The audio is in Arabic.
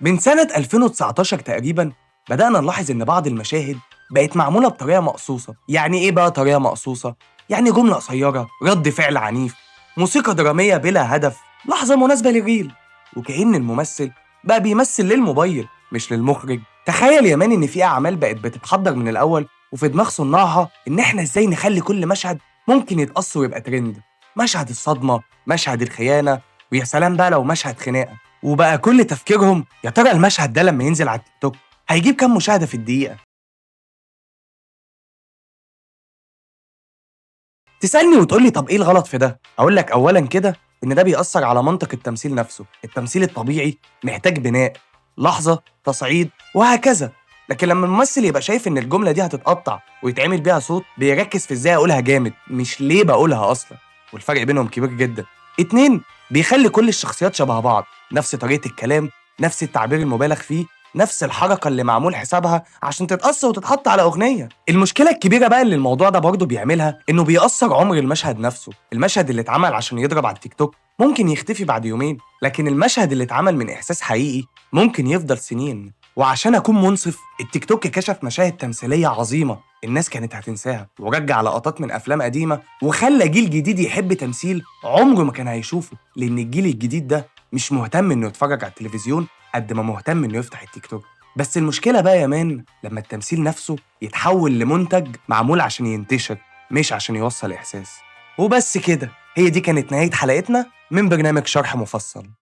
من سنة 2019 تقريباً بدأنا نلاحظ إن بعض المشاهد بقت معمولة بطريقة مقصوصة. يعني إيه بقى طريقة مقصوصة؟ يعني جملة قصيرة، رد فعل عنيف، موسيقى درامية بلا هدف، لحظة مناسبة للريل، وكأن الممثل بقى بيمثل للموبايل مش للمخرج. تخيل يا مان إن في أعمال بقت بتتحضر من الأول وفي دماغ صناعها إن إحنا إزاي نخلي كل مشهد ممكن يتقص ويبقى ترند. مشهد الصدمة، مشهد الخيانة، ويا سلام بقى لو مشهد خناقة. وبقى كل تفكيرهم يا ترى المشهد ده لما ينزل على التيك توك هيجيب كام مشاهدة في الدقيقة. تسألني وتقولي طب إيه الغلط في ده؟ أقول لك أولاً كده إن ده بيأثر على منطق التمثيل نفسه. التمثيل الطبيعي محتاج بناء، لحظة، تصعيد، وهكذا. لكن لما الممثل يبقى شايف إن الجملة دي هتتقطع ويتعمل بيها صوت، بيركز في إزاي أقولها جامد مش ليه بقولها أصلاً، والفرق بينهم كبير جدا. اتنين، بيخلي كل الشخصيات شبه بعض، نفس طريقة الكلام، نفس التعبير المبالغ فيه، نفس الحركة اللي معمول حسابها عشان تتقص وتتحط على أغنية. المشكلة الكبيرة بقى اللي الموضوع ده برضه بيعملها إنه بيأثر عمر المشهد نفسه. المشهد اللي اتعمل عشان يضرب على التيك توك ممكن يختفي بعد يومين، لكن المشهد اللي اتعمل من إحساس حقيقي ممكن يفضل سنين. وعشان أكون منصف، التيك توك كشف مشاهد تمثيلية عظيمة الناس كانت هتنساها، ورجع لقطات من أفلام قديمة، وخلى جيل جديد يحب تمثيل عمره ما كان هيشوفه. لأن الجيل الجديد ده مش مهتم إنه يتفرج على التلفزيون قد ما مهتم إنه يفتح التيك توك. بس المشكلة بقى يا مان لما التمثيل نفسه يتحول لمنتج معمول عشان ينتشر مش عشان يوصل إحساس. وبس كده، هي دي كانت نهاية حلقتنا من برنامج شرح مفصل.